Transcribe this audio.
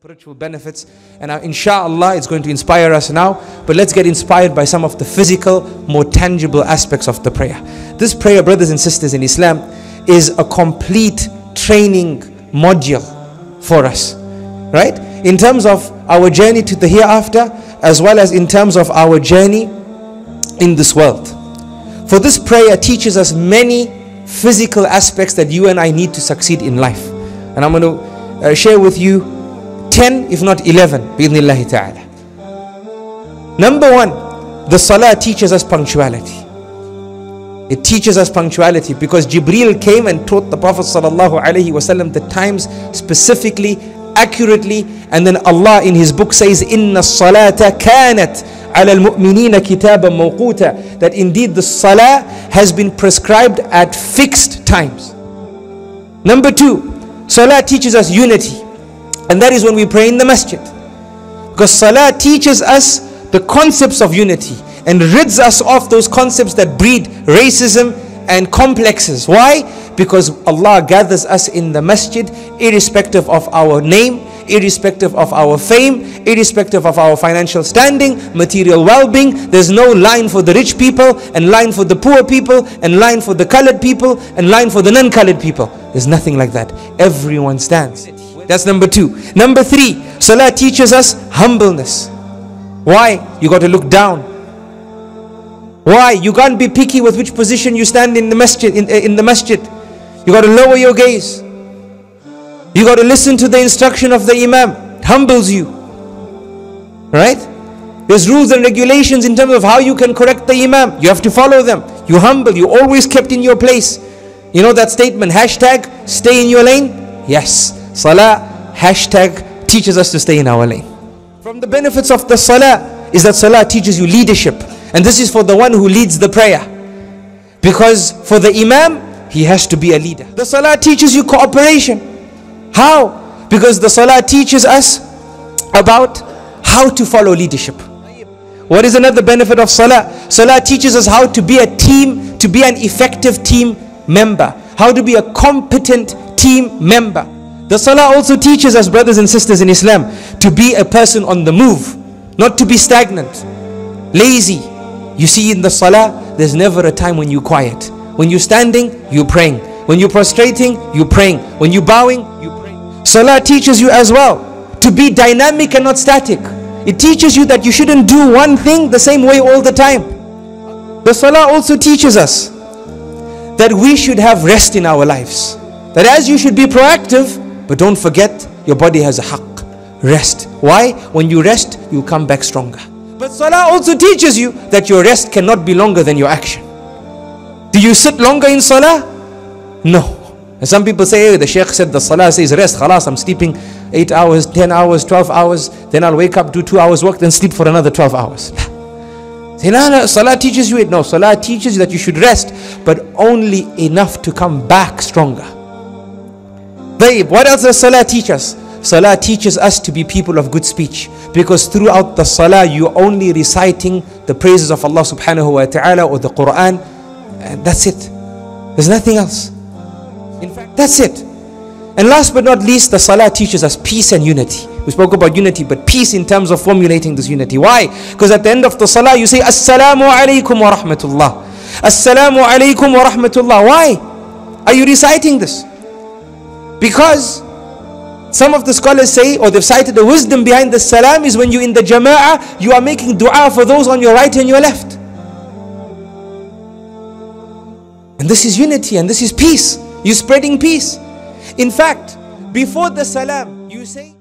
spiritual benefits, and inshallah it's going to inspire us now. But let's get inspired by some of the physical, more tangible aspects of the prayer. This prayer, brothers and sisters in Islam, is a complete training module for us, right? In terms of our journey to the hereafter, as well as in terms of our journey in this world. For this prayer teaches us many physical aspects that you and I need to succeed in life. And I'm going to share with you 10, if not 11, bi'idhnillahi ta'ala. Number one, the salah teaches us punctuality. It teaches us punctuality because Jibreel came and taught the Prophet sallallahu alaihi wasallam the times specifically, accurately, and then Allah in His book says, "Inna salata kanat ala al-mu'minina kitaban mawquta," that indeed the salah has been prescribed at fixed times. Number two, salah teaches us unity, and that is when we pray in the masjid, because salah teaches us the concepts of unity and rids us of those concepts that breed racism and complexes. Why? Because Allah gathers us in the masjid irrespective of our name, irrespective of our fame, irrespective of our financial standing, material well-being. There's no line for the rich people and line for the poor people and line for the colored people and line for the non-colored people. There's nothing like that. Everyone stands. That's number two. Number three, salah teaches us humbleness. Why? You got to look down. Why? You can't be picky with which position you stand in the masjid. In the masjid, you got to lower your gaze. You got to listen to the instruction of the imam. It humbles you, right? There's rules and regulations in terms of how you can correct the imam. You have to follow them. You humble. You always kept in your place. You know that statement, hashtag stay in your lane? Yes. Salah, hashtag teaches us to stay in our lane. From the benefits of the salah is that salah teaches you leadership. And this is for the one who leads the prayer. Because for the imam, he has to be a leader. The salah teaches you cooperation. How? Because the salah teaches us about how to follow leadership. What is another benefit of salah? Salah teaches us how to be a team, to be an effective team member. How to be a competent team member. The salah also teaches us, brothers and sisters in Islam, to be a person on the move. Not to be stagnant, lazy. You see, in the salah, there's never a time when you're quiet. When you're standing, you're praying. When you're prostrating, you're praying. When you're bowing, you're praying. Salah teaches you as well to be dynamic and not static. It teaches you that you shouldn't do one thing the same way all the time. The salah also teaches us that we should have rest in our lives. That as you should be proactive, but don't forget your body has a haqq. Rest. Why? When you rest, you come back stronger. But salah also teaches you that your rest cannot be longer than your action. Do you sit longer in salah? No. And some people say, hey, the Shaykh said the salah says rest. Khalas, I'm sleeping 8 hours, 10 hours, 12 hours. Then I'll wake up, do 2 hours work, then sleep for another 12 hours. Say, no, salah teaches you it. No, salah teaches you that you should rest, but only enough to come back stronger. What else does salah teach us? Salah teaches us to be people of good speech, because throughout the salah you're only reciting the praises of Allah subhanahu wa ta'ala or the Quran, and that's it. There's nothing else. In fact, that's it. And last but not least, the salah teaches us peace and unity. We spoke about unity, but peace in terms of formulating this unity. Why? Because at the end of the salah you say Assalamu alaikum wa rahmatullah. Assalamu alaikum wa rahmatullah. Why are you reciting this? Because some of the scholars say, or they've cited the wisdom behind the salam is when you're in the jama'ah, you are making dua for those on your right and your left. And this is unity and this is peace. You're spreading peace. In fact, before the salam, you say